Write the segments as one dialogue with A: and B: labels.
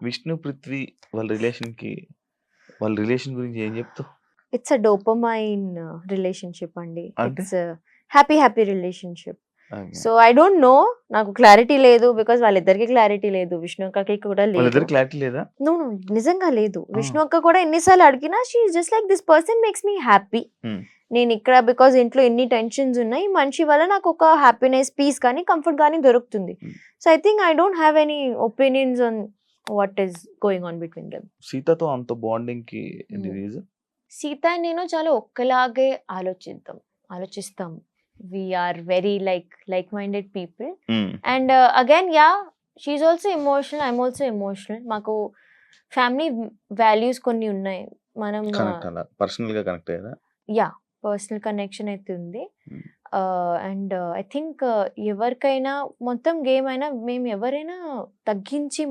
A: విష్ణు, పృథ్వీ వాళ్ళ రిలేషన్ గురించి ఏం చెప్తావు?
B: ఇట్స్ అ డోపమైన్ రిలేషన్‌షిప్ అండి.
A: అంటే?
B: It's happy relationship.
A: Okay.
B: So, I don't know. నాకు క్లారిటీ లేదు. బికాజ్ వాళ్ళిద్దరికీ క్లారిటీ లేదు. విష్ణు అక్కకి కూడా లేదు.
A: వాళ్ళిద్దరికి క్లారిటీ లేదా?
B: నో. నిజంగా లేదు.
A: ఆ!
B: విష్ణు అక్క కూడా ఎన్ని సార్లు అడిగినా she is just like this person makes me happy.
A: హ్మ్.
B: నేను ఇక్కడ బికాజ్ ఇంట్లో ఎన్ని టెన్షన్స్ ఉన్నాయి. ఈ మనిషి వల్ల నాకు ఒక హ్యాపీనెస్, పీస్ కానీ, కంఫర్ట్ కానీ దొరుకుతుంది.
A: Hmm.
B: So, I think I don't have any opinions on what is going on between them.
A: సీతతో అంత బాండింగ్‌కి ఏంటి
B: హ్మ్.
A: రీజన్?
B: సీత నేను చాలా ఒక్కలాగే ఆలోచిస్తాం. We are very like minded people.
A: Hmm.
B: And again she is also emotional, I'm also emotional. మాకు ఫ్యామిలీ వాల్యూస్ కొన్ని ఉన్నాయి. మనం
A: కనెక్ట్ అలా పర్సనల్‌గా కనెక్ట్ అయ్యారా?
B: పర్సనల్ కనెక్షన్ అయితే ఉంది.
A: హ్మ్.
B: అండ్ ఐ థింక్ ఎవరికైనా మొత్తం గేమ్ అయినా మేము ఎవరైనా తగ్గించి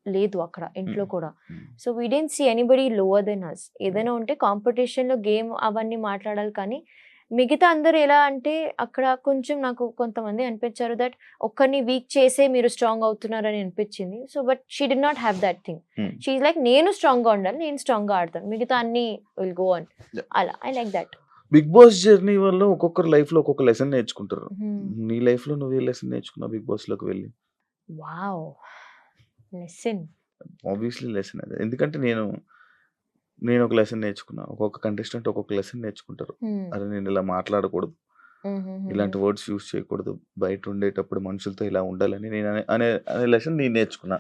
B: లేదు అక్కడ ఇంట్లో
A: హ్మ్.
B: కూడా.
A: Hmm.
B: So we didn't see anybody lower than us. ఏదైనా ఉంటే కాంపిటీషన్‌లో గేమ్ అవన్నీ మాట్లాడాలి కానీ, మిగతా అందరూ ఎలా అంటే అక్కడ కొంచెం నాకు కొంతమంది అనిపించారు దట్ ఒక్కరిని వీక్ చేసే మీరు స్ట్రాంగ్ అవుతున్నారని అనిపించింది. So but she did not have that thing.
A: Hmm.
B: She is like నేను స్ట్రాంగ్‌గా ఉండాలి. నేను స్ట్రాంగ్‌గా ఆడతాను. మిగతా అన్నీ విల్ గో ఆన్.
A: యాహ్!
B: అలా I like that.
A: Bigg Boss journey వల్ల ఒక్కొక్కరు లైఫ్‌లో ఒక్కొక్క లెసన్ నేర్చుకుంటారు.
B: హ్మ్.
A: నీ లైఫ్‌లో నువ్వు ఏ లెసన్ నేర్చుకున్నావు బిగ్ బాస్‌లోకి వెళ్లి?
B: వావ్! లెసన్.
A: ఆబ్వియస్‌లీ లెసన్ అదే. ఎందుకంటే నేను ఒక లెసన్ నేర్చుకున్నా. ఒక్కొక్క కంటెస్టెంట్ ఒక్కొక్క లెసన్ నేర్చుకుంటారు.
B: హ్మ్.
A: అరే నేను ఇలా మాట్లాడకూడదు.
B: హుహుహుహు.
A: ఇలాంటి వర్డ్స్ యూజ్ చేయకూడదు. బయట ఉండేటప్పుడు మనుషులతో ఇలా ఉండాలని నేను అనే లెసన్ నేను నేర్చుకున్నా.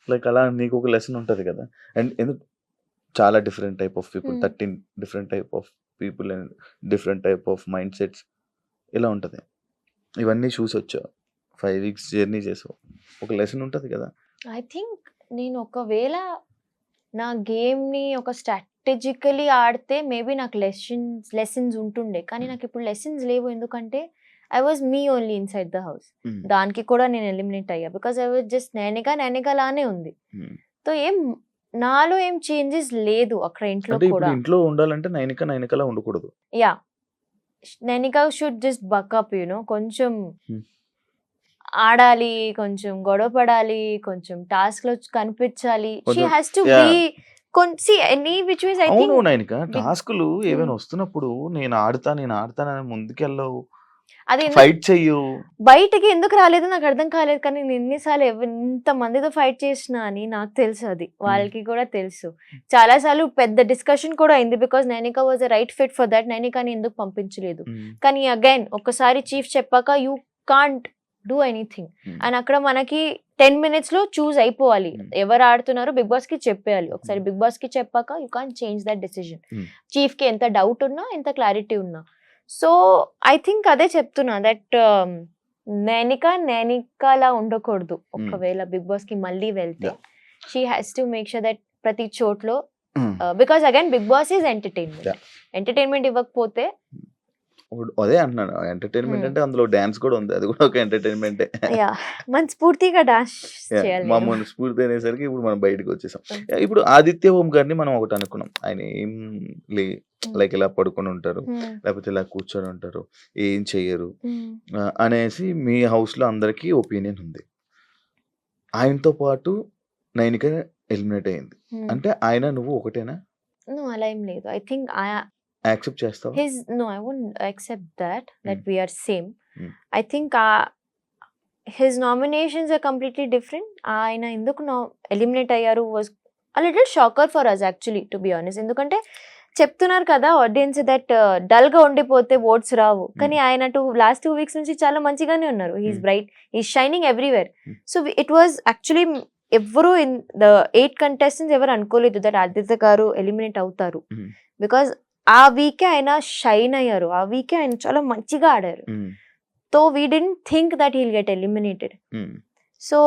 A: లైక్ అలా నీకు ఒక లెసన్ ఉంటది కదా! అండ్ చాలా డిఫరెంట్ టైప్ ఆఫ్ పీపుల్.
B: హ్మ్.
A: 13 different type of people and different type of mind sets ఇలా ఉంటది. ఇవన్నీ చూసొచ్చావు. 5 వీక్స్ జర్నీ చేసావు. ఒక లెసన్ ఉంటది కదా!
B: ఐ థింక్ నేను ఒకవేళ నా గేమ్‌ని ఒక స్ట్రాటజికల్లీ ఆడితే మేబీ నాకు లెసన్స్ ఉంటుండే. కానీ
A: హ్మ్.
B: నాకిప్పుడు లెసన్స్ లేవు. ఎందుకంటే I was me only inside the house.
A: హ్మ్.
B: దానికి కూడా నేను ఎలిమినేట్ అయ్యా. బికాజ్ ఐ వాస్ జస్ట్ నేనిక లానే ఉంది.
A: హ్మ్.
B: సో నాలో ఏం చేంజెస్ లేదు అక్కడ ఇంట్లో
A: అంటే ఇప్పుడు
B: కూడా.
A: ఇంట్లో ఉండాలంటే నైనికలా ఉండకూడదు.
B: Yeah! Nainika should just buck up కొంచెం
A: హ్మ్.
B: ఆడాలి, కొంచెం గొడవ పడాలి, కొంచెం టాస్క్‌లో కనిపించాలి. షీ
A: కొంచెం
B: has to be
A: yeah!
B: See any which ways I
A: అవును
B: థింక్
A: నైనిక.
B: బిగ్
A: టాస్క్‌లు
B: హ్మ్.
A: ఏవైనా వస్తున్నప్పుడు నేను ఆడతానని ముందుకెళ్ళవు.
B: అది ఎందుకు
A: ఫైట్ చెయ్యవు.
B: బయటికి ఎందుకు రాలేదో నాకు అర్థం కాలేదు. కానీ నేను ఎన్ని సార్లు ఇంతమందితో ఫైట్ చేసినా అని నాకు తెలుసు అది.
A: హ్మ్.
B: వాళ్ళకి కూడా తెలుసు. చాలా సార్లు పెద్ద డిస్కషన్ కూడా అయింది. Because Nainika was a right fit for that. నైనికని ఎందుకు పంపించలేదు.
A: హ్మ్.
B: కానీ అగైన్ ఒక్కసారి చీఫ్ చెప్పాక you can't do anything.
A: Hmm.
B: And అక్కడ మనకి 10 మినిట్స్‌లో చూజ్ అయిపోవాలి.
A: హ్మ్.
B: ఎవరు ఆడుతున్నారో బిగ్ బాస్‌కి చెప్పేయాలి. ఒకసారి
A: హ్మ్.
B: బిగ్ బాస్‌కి చెప్పాక you can't change that decision.
A: హ్మ్.
B: చీఫ్‌కి ఎంత డౌట్ ఉన్నా, ఎంత క్లారిటీ ఉన్నా. సో ఐ థింక్ అదే చెప్తున్నా దట్ నైనికలా ఉండకూడదు.
A: హ్మ్.
B: ఒకవేళ బిగ్ బాస్‌కి మళ్ళీ వెళ్తే
A: yeah!
B: She has to make sure that ప్రతి చోట్లో
A: hmm.
B: Because again Bigg Boss is entertainment.
A: Yeah!
B: Entertainment ఇవ్వకపోతే
A: ఇప్పుడు అదే అంటున్నాను. ఎంటర్‌టైన్‌మెంట్ అంటే అందులో డాన్స్ కూడా ఉంది. అది కూడా ఒక ఎంటర్‌టైన్‌మెంటే.
B: యాహ్! మనస్ఫూర్తిగా డాన్స్
A: యాహ్!
B: చేయాలి
A: మా
B: నేను.
A: స్ఫూర్తి అనేసరికి ఇప్పుడు మనం బయటికొచ్చేసాం. ఇప్పుడు 'ఆదిత్య ఓం' గారిని మనం ఒకటి అనుకున్నాం. ఆయన ఏం లే
B: హ్మ్.
A: లైక్ ఇలా పడుకొని ఉంటారు.
B: హ్మ్.
A: లేకపోతే ఇలా కూర్చొని ఉంటారు. ఏం చెయ్యరు.
B: హ్మ్.
A: అనేసి మీ హౌస్‌లో అందరికీ ఒపీనియన్ ఉంది. ఆయనతో పాటు నైనిక ఎలిమినేట్ అయింది.
B: హ్మ్.
A: అంటే ఆయన నువ్వు ఒకటేనా?
B: నో అలా ఏం లేదు. ఐ థింక్
A: యాక్సెప్ట్ చేస్తావా?
B: No I won't accept that
A: hmm.
B: We are same.
A: Hmm.
B: I think his nominations are completely different. ఆయన ఎందుకు ఎలిమినేట్ అయ్యారు was little shocker for us actually to be honest. ఎందుకంటే చెప్తున్నారు కదా ఆడియన్స్ దట్ డల్‌గా ఉండిపోతే oats రావు. కానీ ఆయన లాస్ట్ 2 వీక్స్ నుంచి చాలా మంచిగానే ఉన్నారు. He is bright. He is shining everywhere. So it was actually ఎవ్వరు ఇన్ ద 8 కంటెస్టెంట్స్ ఎవరు అనుకోలేదు దట్ ఆదిత్య గారు ఎలిమినేట్ అవుతారు.
A: హ్మ్.
B: బికాజ్ ఆ వీకే ఆయన షైన్ అయ్యారు. ఆ వీకే ఆయన చాలా మంచిగా ఆడారు.
A: హ్మ్.
B: So we didn't think that heal get eliminated.
A: హ్మ్.
B: సో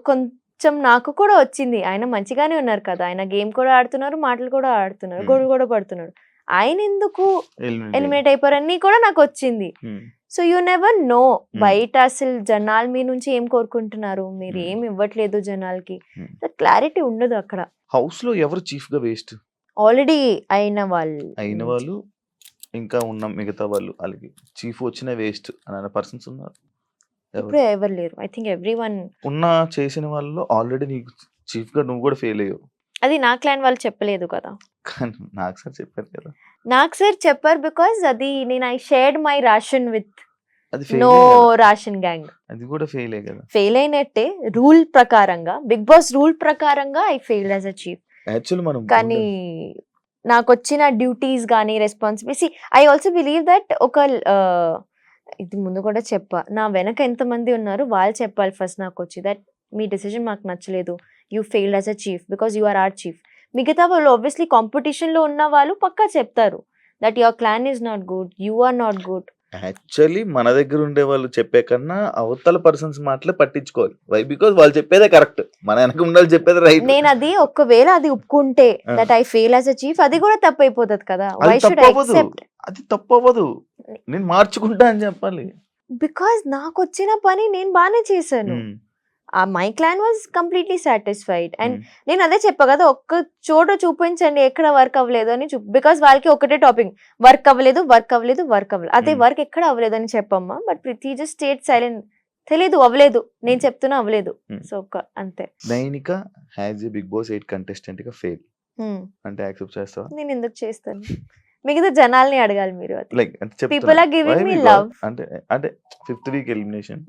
B: కొంచెం నాకు కూడా వచ్చింది. ఆయన మంచిగానే ఉన్నారు కదా! ఆయన గేమ్ కూడా ఆడుతున్నారు, మాటలు కూడా ఆడుతున్నారు, గొడవ కూడా పడుతున్నారు. ఆయన ఎందుకు
A: ఎలిమినేట్
B: ఎలిమినేట్ అయిపోయారని కూడా నాకొచ్చింది.
A: హ్మ్.
B: సో యూ నెవర్ నో
A: హ్మ్.
B: బయట అసలు జనాలు మీ నుంచి ఏం కోరుకుంటున్నారు, మీరు
A: హ్మ్.
B: ఏం ఇవ్వట్లేదు జనాలకి.
A: హ్మ్.
B: క్లారిటీ ఉండదు అక్కడ.
A: హౌస్‌లో ఎవరు చీఫ్‌గా వేస్ట్?
B: ఆల్రెడీ అయిన వాళ్ళు
A: అయిన వాళ్ళు, ఇంకా ఉన్న మిగతా వాళ్ళు ఆళ్ళకి చీఫ్ వచ్చినా వేస్ట్ అని అనే పర్సన్స్ ఉన్నారు.
B: ఇప్పుడు ఎవరు లేరు. ఐ థింక్ ఎవ్రీవన్
A: ఉన్న చేసిన వాళ్ళలో ఆల్రెడీ నీకు చీఫ్‌గా నువ్వు కూడా ఫెయిల్ అయ్యావు.
B: అది నా క్లాన్ వాళ్ళు చెప్పలేదు కదా!
A: కానీ నాకు సార్ చెప్పారు కదా!
B: నాకు సార్ చెప్పారు బికాజ్ అది నేను I shared my ration with
A: అది
B: నో
A: ఫెయిలే కదా!
B: Ration gang.
A: అది కూడా ఫెయిలే కదా!
B: ఫెయిల్ అయినట్టే రూల్ ప్రకారంగా, బిగ్ బాస్ రూల్ ప్రకారంగా I failed as a chief.
A: Actually మనం
B: కానీ నాకొచ్చిన డ్యూటీస్ గానీ, responsibility I also believe that ఇది ముందు కూడా చెప్పా. నా వెనక ఎంతమంది ఉన్నారు వాళ్ళు చెప్పాలి ఫస్ట్ నాకొచ్చి దట్ మీ డెసిషన్ మాకు నచ్చలేదు. You failed as a chief because you are are chief. మిగతా వాళ్ళు ఆబ్వియస్లీ కాంపిటీషన్‌లో ఉన్న వాళ్ళు పక్కా చెప్తారు that your clan is not good, you are not good.
A: Actually మన దగ్గర ఉండే వాళ్ళు చెప్పే కన్నా అవతల పర్సన్స్ మాటలే పట్టించుకోవాలి. వై? బికాజ్ వాళ్ళు చెప్పేదే కరెక్ట్. మన వెనక ఉండాలి చెప్పేది రైట్.
B: నేను అది ఒకవేళ అది ఒప్పుకుంటే
A: ఆ.
B: That I fail as a chief అది కూడా తప్పైపోతది కదా. వై
A: అది
B: షుడ్ ఐ
A: తప్పవ్వదు.
B: యాక్సెప్ట్?
A: అది తప్పవ్వదు. నేను మార్చుకుంటా అని చెప్పాలి.
B: బికాజ్ నాకొచ్చిన పని నేను బానే చేశాను.
A: Um,
B: my clan was completely satisfied and
A: um,
B: నేను అదే చెప్పా కదా, ఒక్క చోట చూపించండి ఎక్కడ వర్క్ అవ్వలేదు అని. బికాస్ వాళ్ళకి ఒకటే టాపిక్, వర్క్ అవ్వలేదు వర్క్ అవ్వలేదు వర్క్ అవ్వలేదు. అదే
A: Hmm.
B: వర్క్ ఎక్కడ అవ్వలేదు అని చెప్పమ్మా. But Preethi just state silent. తెలీదు అవ్వలేదు, నేను చెప్తున్నా అవ్వలేదు.
A: Hmm.
B: సో అంతే.
A: Nainika has a Bigg Boss 8 contestant గా ఫెయిల్
B: Hmm.
A: అంటే యాక్సెప్ట్ చేస్తావా?
B: నేను ఎందుకు చేస్తాను? మిగతా జనాల్ని అడగాలి మీరు. అది
A: లైక్ అంటే చెప్తున్నా.
B: People are giving
A: Why?
B: me
A: Because
B: love.
A: అంటే అంటే 5th వీక్ ఎలిమినేషన్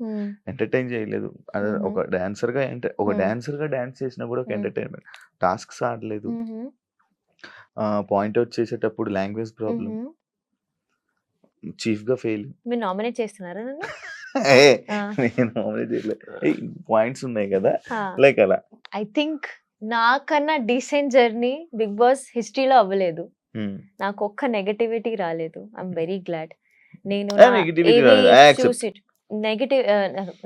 A: ఎంటర్టైన్ చేయలేదు. అదే
B: Mhm.
A: ఒక డాన్సర్ గా ఒక
B: Hmm.
A: డాన్సర్ గా డాన్స్ చేసినా కూడా ఒక
B: Hmm.
A: ఎంటర్టైన్మెంట్. టాస్క్స్ ఆడలేదు. పాయింట్ అవుట్ చేసేటప్పుడు లాంగ్వేజ్ ప్రాబ్లం. చీఫ్ గా ఫెయిల్.
B: మీరు నామినేట్ చేస్తున్నారా నన్ను? ఆ.
A: నేను నామినేట్ చేయలేదు. పాయింట్స్ ఉన్నాయి కదా
B: ఆ.
A: లైక్ అలా.
B: ఐ థింక్ నాకన్నా డీసెంట్ జర్నీ బిగ్ బాస్ హిస్టరీలో అవ్వలేదు.
A: Hmm.
B: నాకు ఒక్క నెగటివిటీ రాలేదు. I'm very glad. నేను
A: negativity రాలేదు. I accept.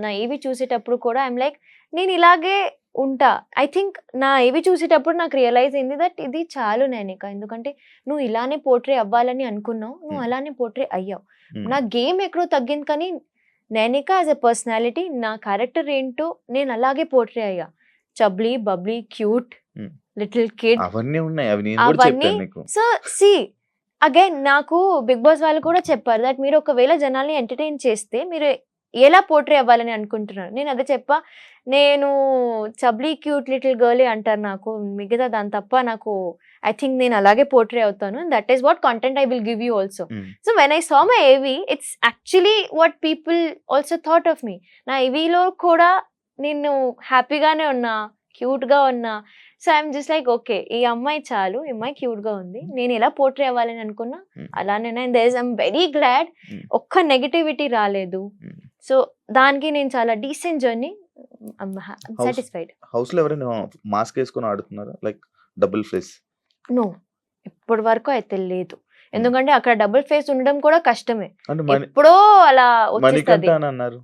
B: నా ఏవి చూసేటప్పుడు కూడా ఐఎమ్ లైక్ నేను ఇలాగే ఉంటా. ఐ థింక్ నా ఏవి చూసేటప్పుడు నాకు రియలైజ్ అయింది దట్ ఇది చాలు నైనిక. ఎందుకంటే నువ్వు ఇలానే పోర్ట్రే అవ్వాలని అనుకున్నావు, నువ్వు అలానే పోర్ట్రే అయ్యావు.
A: Hmm.
B: నా గేమ్ ఎక్కడో తగ్గింది కానీ నైనిక యాజ్ ఎ పర్సనాలిటీ నా క్యారెక్టర్ ఏంటో నేను అలాగే పోర్ట్రే అయ్యా. Chubby, bubbly, cute,
A: Hmm.
B: Little kid.
A: అవన్నీ ఉన్నాయి. అవి నేను కూడా
B: అవన్నీ
A: చెప్పాను నీకు.
B: సో సి అగైన్ నాకు బిగ్ బాస్ వాళ్ళు కూడా చెప్పారు దట్ మీరు ఒకవేళ జనాల్ని ఎంటర్టైన్ చేస్తే మీరు ఎలా పోర్ట్రే అవ్వాలని అనుకుంటున్నారు. నేను అదే చెప్పా, నేను చబ్లీ క్యూట్ లిటిల్ గర్లే అంటారు నాకు, మిగతా దాని తప్ప నాకు ఐ థింక్ నేను అలాగే పోర్ట్రే అవుతాను. That is what content I will give you also.
A: Hmm.
B: So when I saw my AV it's actually what people also thought of me. నా ఏవీలో కూడా నేను హ్యాపీగానే ఉన్నా, క్యూట్గా ఉన్నా. So I'm just like okay ఈ అమ్మాయి చాలు, ఈ అమ్మాయి క్యూట్ గా ఉంది, నేను ఎలా పోర్ట్రే అవ్వాలని అనుకున్నా అలానే. ఐఎమ్ వెరీ గ్లాడ్ ఒక్క నెగటివిటీ రాలేదు. సో దానికి నేను చాలా డీసెంట్ జర్నీ, సాటిస్ఫైడ్.
A: హౌస్ లో ఎవరైనా మాస్క్ వేసుకొని ఆడుతున్నారా? Like double face?
B: నో, ఇప్పటి వరకు అయితే లేదు. ఎందుకంటే అక్కడ డబుల్ ఫేస్ ఉండడం కూడా కష్టమే.
A: అంటే
B: ఎప్పుడో అలా వచ్చేస్తుంది.
A: మణికంఠ అని అన్నారు.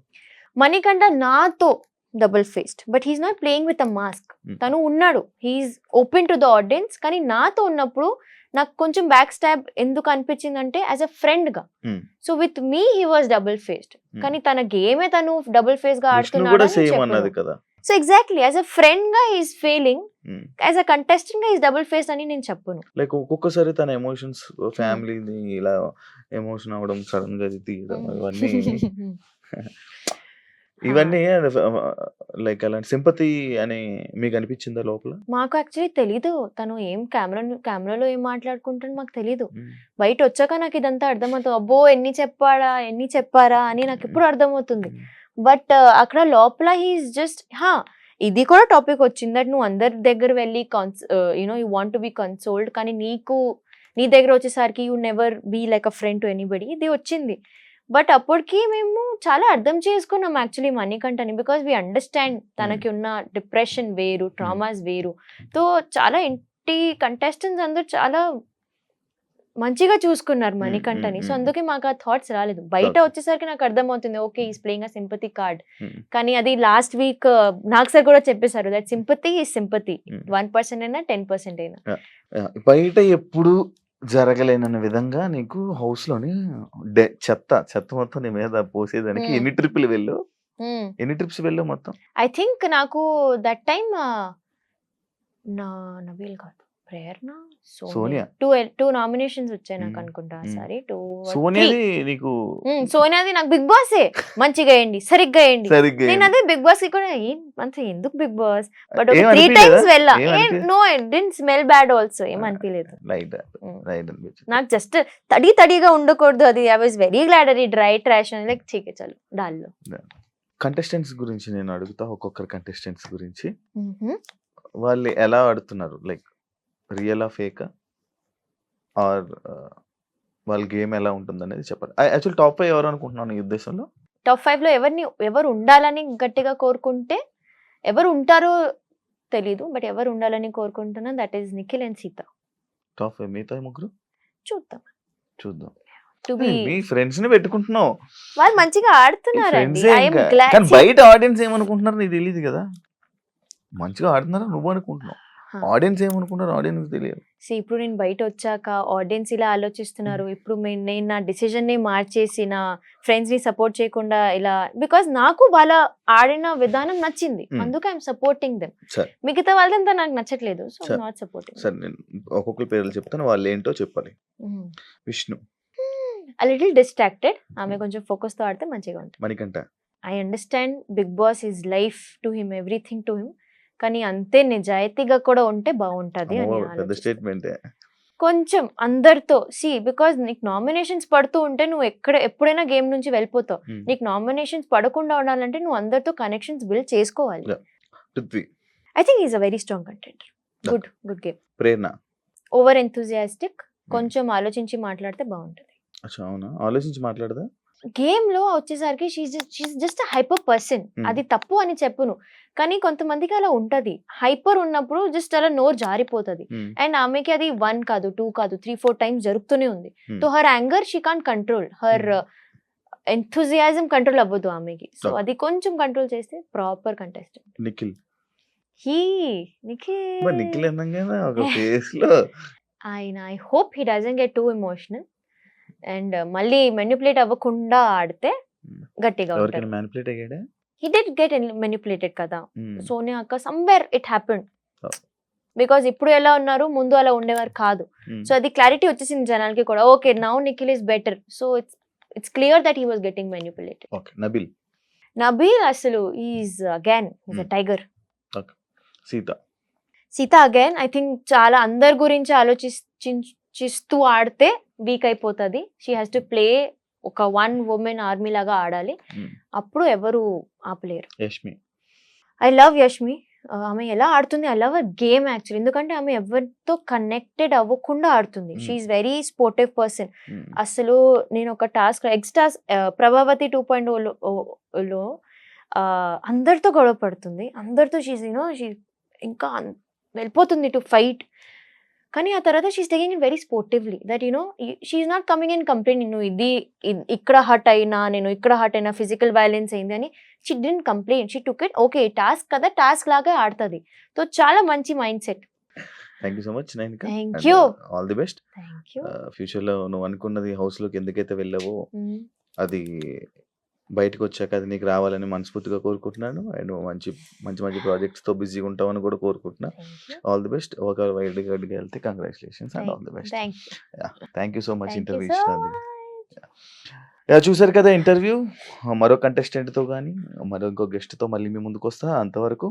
B: మణికంఠ నాతో double faced but he's not playing with a mask. తను ఉన్నాడు, he's open to the audience. కానీ నాతో ఉన్నప్పుడు నాకు కొంచెం బ్యాక్ స్టాబ్ ఎందుకు అనిపించింది అంటే యాజ్ అ ఫ్రెండ్ గా. So with me he was double faced. కానీ తన గేమే తను డబుల్ ఫేస్ గా ఆడుతున్నాడు. So exactly as a friend గా he's feeling, as a contestant గా హీస్ డబుల్ ఫేస్ అని నేను చెప్పను.
A: లైక్ ఒక్కొక్కసారి తన ఎమోషన్స్ ఫ్యామిలీని ఇలా ఎమోషన్ అవ్వడం, సడన్ గా తీయడం, ఇవన్నీ లైక్ అలాంటి సింపతి అని మీకు అనిపించిందా లోపల?
B: మాకు యాక్చువల్లీ తెలీదు తను ఏం కెమెరాలో ఏం మాట్లాడుకుంటాడు మాకు తెలీదు. బయట వచ్చాక నాకు ఇదంతా అర్థమవుతుంది. అబ్బో ఎన్ని చెప్పారా అని నాకు ఇప్పుడు అర్థమవుతుంది. బట్ అక్కడ లోపల హీఈస్ జస్ట్ ఇది కూడా టాపిక్ వచ్చింది దట్ నువ్వు అందరి దగ్గర వెళ్ళి you know you want to be consoled, కానీ నీ దగ్గర వచ్చేసరికి you never be like a friend to anybody, ఇది వచ్చింది. బట్ అప్పటికి మేము చాలా అర్థం చేసుకున్నాం యాక్చువల్లీ మణికంఠని. బికాస్ వీ అండర్స్టాండ్ తనకి ఉన్న డిప్రెషన్ వేరు, ట్రామాస్ వేరు. సో చాలా ఇంటి కంటెస్టెంట్స్ అందరూ చాలా మంచిగా చూసుకున్నారు మణికంఠని. సో అందుకే మాకు ఆ థాట్స్ రాలేదు. బయట వచ్చేసరికి నాకు అర్థమవుతుంది okay is playing a sympathy card. కానీ అది లాస్ట్ వీక్ నాకు సార్ కూడా చెప్పేశారు దట్ సింపతి ఈజ్ సింపతి, 1% అయినా 10% అయినా.
A: బయట ఎప్పుడు జరగలేనన్న విధంగా నీకు హౌస్ లోని చెత్త మొత్తం నీ మీద పోసేదానికి ఎన్ని ట్రిప్లు వెళ్ళావు? ఎన్ని ట్రిప్స్ వెళ్ళావు మొత్తం?
B: ఐ థింక్ నాకు దట్ టైమ్ నబీల్ కాదు, ప్రేరణ, సోనియా.
A: సోనియా.
B: 2 నామినేషన్స్ వచ్చాయి నాకు
A: మ్మ్.
B: అనుకుంటా
A: మ్మ్.
B: సారీ 2
A: సోనియాది నీకు
B: సోనియాది నాకు బిగ్ బాసే మంచిగా వేయండి సరిగ్గా వేయండి.
A: సరిగ్గా
B: నేను అదే బిగ్ బాస్ కి కూడా అంత ఎందుకు బిగ్ బాస్ బట్ ఒక
A: ఏం
B: 3
A: అనిపించలేదా?
B: టైమ్స్ వెళ్ళా.
A: ఏం అనిపించ-
B: no it didn't smell bad also, ఏం అనిపించలేదు.
A: రైట్
B: మ్మ్.
A: రైట్ అనిపించింది.
B: నాకు జస్ట్ తడిగా ఉండకూడదు అది. ఐ వాజ్ వెరీ గ్లాడ్ అది డ్రై ట్రాష్ అని లైక్ చీకే చాలు డాల్లో.
A: కంటెస్టెంట్స్ గురించి నేను అడుగుతా, ఒక్కొక్కరు కంటెస్టెంట్స్ గురించి. వాళ్ళు ఎలా ఆడుతున్నారు, లైక్ రియలా ఫేకా ఆర్ వాళ్ళ గేమ్ ఎలా ఉంటుంది అనేది చెప్పాలి. యాక్చువల్ టాప్ 5 ఎవరు అనుకుంటున్నాను నీ ఉద్దేశంలో?
B: టాప్ 5 లో ఎవరు ఉండాలని గట్టిగా కోరుకుంటే, ఎవరు ఉంటారో తెలీదు బట్ ఎవరు ఉండాలని కోరుకుంటున్నా that is Nikhil and Sita.
A: Top 5 మిగతా ముగ్గురు
B: చూద్దాం.
A: టు బి మీ ఫ్రెండ్స్ ని పెట్టుకుంటున్నావు,
B: వాళ్ళు మంచిగా ఆడుతున్నారండి.
A: ఫ్రెండ్స్
B: ఐఎమ్
A: కానీ
B: గ్లాడ్.
A: బయట ఆడియన్స్ ఏమనుకుంటున్నారు నీకు తెలియదు కదా. మంచిగా ఆడుతున్నారా నువ్వు అనుకుంటున్నావు, ఆడియన్స్ ఏమనుకుంటారు ఆడియన్స్ తెలియదు.
B: ఇప్పుడు నేను బయట వచ్చాక ఆడియన్స్ ఇలా ఆలోచిస్తున్నారు. ఇప్పుడు నేను నా డిసిజన్ ని మార్చేసి నా ఫ్రెండ్స్ ని సపోర్ట్ చేయకుండా ఇలా, బికాస్ నాకు వాళ్ళ ఆడిన విధానం నచ్చింది, అందుకే ఐఎమ్ సపోర్టింగ్ దెమ్.
A: సరే
B: మిగతా వాళ్ళంతా నాకు నచ్చట్లేదు, సో
A: సరే.
B: Not supporting.
A: సరే నేను ఒక్కొక్కరి పేర్లు చెప్తాను, వాళ్ళు ఏంటో చెప్పాలి. Vishnu,
B: a little distracted. ఆమె కొంచెం ఫోకస్ తో ఆడితే మంచిగా ఉంటుంది.
A: Manikanta,
B: I understand Bigg Boss is life to him, everything to him, కానీ అంతే నిజాయితీగా కూడా ఉంటే బాగుంటది అని
A: పెద్ద
B: ఆలోచిస్తాను.
A: స్టేట్మెంట్.
B: కొంచెం అందరితో బికాజ్ నీకు నామినేషన్స్ పడుతూ ఉంటే నువ్వు ఎప్పుడైనా గేమ్ నుంచి వెళ్ళిపోతావు. నీకు నామినేషన్స్ పడకుండా ఉండాలంటే నువ్వు అందరితో కనెక్షన్స్ బిల్డ్ చేసుకోవాలి.
A: Prithvi,
B: I think is a very strong content. Good game.
A: Prerana,
B: over enthusiastic, కొంచెం ఆలోచించి మాట్లాడితే బాగుంటది.
A: అచ్చా అవునా, ఆలోచించి మాట్లాడదా.
B: గేమ్ లో వచ్చేసరికి షీఈ్ జస్ట్ హైపర్ పర్సన్. అది తప్పు అని చెప్పును, కానీ కొంతమందికి అలా ఉంటది. హైపర్ ఉన్నప్పుడు జస్ట్ అలా నోరు జారిపోతుంది. అండ్ ఆమెకి అది 1 కాదు 2 కాదు 3-4 టైమ్స్ జరుగుతూనే ఉంది. So her anger she can't control, her enthusiasm control అవ్వదు ఆమెకి. సో అది కొంచెం కంట్రోల్ చేస్తే ప్రాపర్ కంటెస్టెంట్.
A: నిఖిల్,
B: నిఖిల్
A: నిఖిల్ అనగానే ఒక ఫేస్ లో
B: ఆయన I hope he doesn't get two emotional and మళ్ళీ మెనిపులేట్ అవ్వకుండా ఆడితే గట్టిగా ఉంటారు.
A: ఎవరికైనా manipulate అయ్యాడా?
B: He did get manipulated కదా. సోనియా అక్క somewhere it happened. బికాజ్ ఇప్పుడు ఎలా ఉన్నారు ముందు అలా ఉండేవారు కాదు. సో అది క్లారిటీ వచ్చేసింది జనాలకి కూడా. Okay now Nikhil is better. So it's clear that he was getting manipulated.
A: Okay
B: Nabeel అసలు is again a tiger. Seetha again I think చాలా అందరి గురించి ఆలోచిస్తూ ఆడితే వీక్ అయిపోతుంది. షీ హ్యాస్ టు ప్లే ఒక 1 woman ఆర్మీ లాగా ఆడాలి, అప్పుడు ఎవరు ఆపలేరు. I love Yashmi. ఆమె ఎలా ఆడుతుంది, I love a game actually. ఎందుకంటే ఆమె ఎవరితో కనెక్టెడ్ అవ్వకుండా ఆడుతుంది. She is very sportive person. అసలు నేను ఒక టాస్క్ ఎక్స్ట్రాస్ ప్రభావతి 2.0లో అందరితో గొడవ పడుతుంది, అందరితో షీ ఇంకా వెళ్ళిపోతుంది టు ఫైట్. కానీ ఆ తర్వాత she's taking it very sportively that she's not coming in complaint నువ్వు ఇక్కడ హర్ట్ అయినా నేను ఇక్కడ హర్ట్ అయినా ఫిజికల్ వైలెన్స్ అయింది అని. She didn't complaint, she took it okay task కదా టాస్క్ లాగా ఆడుతుంది. సో చాలా మంచి mind set.
A: Thank you so much Nainika.
B: Thank you.
A: All the best.
B: Thank you.
A: Future లో నువ్వు అనుకున్నది హౌస్ లోకి ఎందుకైతే వెళ్ళావో అది బయటకు వచ్చాక అది నీకు రావాలని మనస్ఫూర్తిగా కోరుకుంటున్నాను. అండ్ మంచి మంచి మంచి ప్రాజెక్ట్స్ తో బిజీగా ఉంటావని కూడా కోరుకుంటున్నా. All the best. ఒక వైల్డ్ గడ్డిగా వెళ్తే congratulations and all the best. Thank you so much interview ఇచ్చినందుకు. చూసారు కదా ఇంటర్వ్యూ. మరో కంటెస్టెంట్ తో కానీ మరో ఇంకో గెస్ట్ తో మళ్ళీ మీ ముందుకు వస్తా. అంతవరకు